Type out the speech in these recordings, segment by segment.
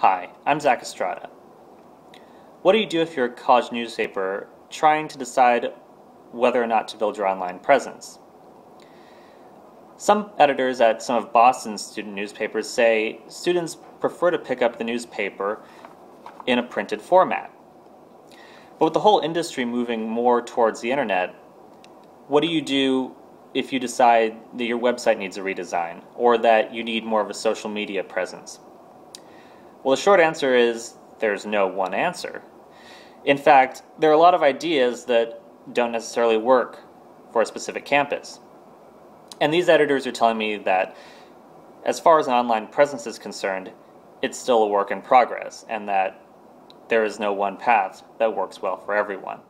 Hi, I'm Zach Estrada. What do you do if you're a college newspaper trying to decide whether or not to build your online presence? Some editors at some of Boston's student newspapers say students prefer to pick up the newspaper in a printed format. But with the whole industry moving more towards the internet, what do you do if you decide that your website needs a redesign or that you need more of a social media presence? Well, the short answer is there's no one answer. In fact, there are a lot of ideas that don't necessarily work for a specific campus. And these editors are telling me that as far as an online presence is concerned, it's still a work in progress and that there is no one path that works well for everyone.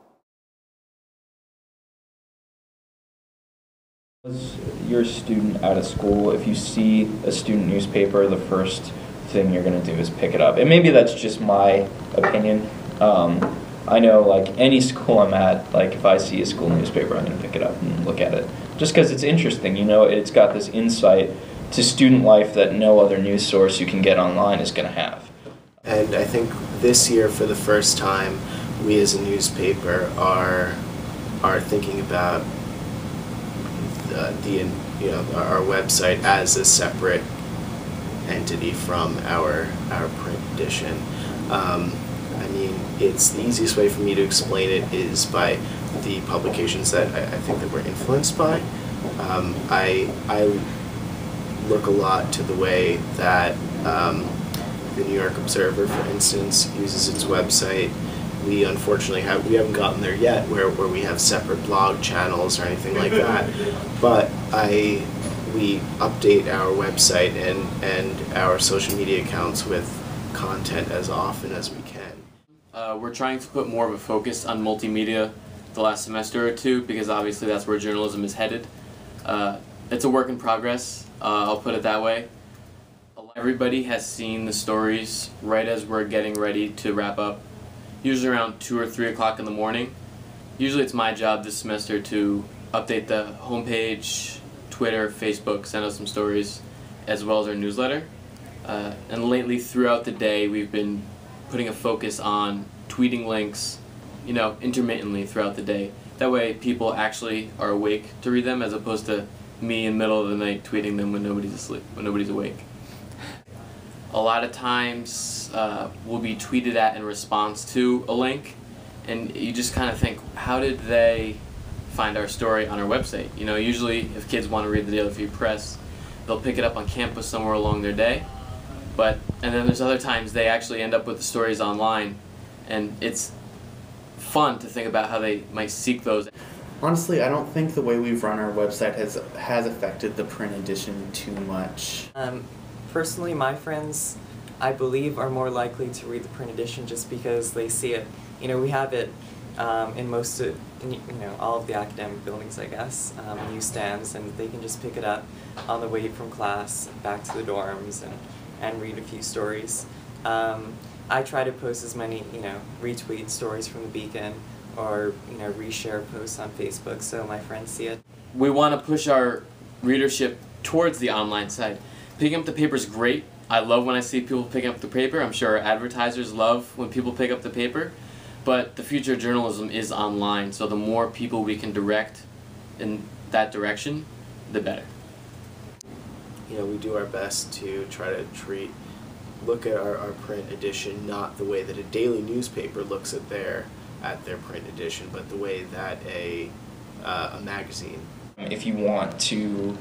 As you're a student out of school, if you see a student newspaper, the first thing you're going to do is pick it up. And maybe that's just my opinion. I know, like, any school I'm at, like, if I see a school newspaper, I'm going to pick it up and look at it. Just because it's interesting, you know, it's got this insight to student life that no other news source you can get online is going to have. And I think this year, for the first time, we as a newspaper are thinking about our website as a separate entity from our print edition. I mean, it's the easiest way for me to explain it is by the publications that I think that we're influenced by. I look a lot to the way that the New York Observer, for instance, uses its website. We unfortunately haven't gotten there yet where we have separate blog channels or anything like that. But we update our website and our social media accounts with content as often as we can. We're trying to put more of a focus on multimedia the last semester or two because obviously that's where journalism is headed. It's a work in progress, I'll put it that way. Everybody has seen the stories right as we're getting ready to wrap up, usually around 2 or 3 o'clock in the morning. Usually it's my job this semester to update the homepage, Twitter, Facebook, send out some stories, as well as our newsletter. And lately throughout the day we've been putting a focus on tweeting links, you know, intermittently throughout the day. That way people actually are awake to read them as opposed to me in the middle of the night tweeting them when nobody's asleep, when nobody's awake. A lot of times will be tweeted at in response to a link, and you just kind of think, how did they find our story on our website? You know, usually if kids want to read the Daily Free Press, they'll pick it up on campus somewhere along their day. And then there's other times they actually end up with the stories online, and it's fun to think about how they might seek those. Honestly, I don't think the way we've run our website has affected the print edition too much. Personally, my friends, I believe, are more likely to read the print edition just because they see it. You know, we have it in most of, all of the academic buildings, I guess, newsstands, and they can just pick it up on the way from class back to the dorms and read a few stories. I try to post as many, retweet stories from the Beacon or, reshare posts on Facebook so my friends see it. We want to push our readership towards the online side. Picking up the paper is great. I love when I see people picking up the paper. I'm sure our advertisers love when people pick up the paper. But the future of journalism is online, so the more people we can direct in that direction, the better. You know, we do our best to try to look at our print edition not the way that a daily newspaper looks at their print edition, but the way that a magazine. If you want to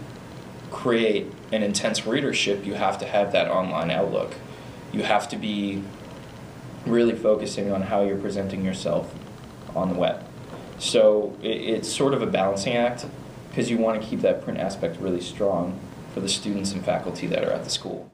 create an intense readership, you have to have that online outlook. You have to be really focusing on how you're presenting yourself on the web. So it's sort of a balancing act because you want to keep that print aspect really strong for the students and faculty that are at the school.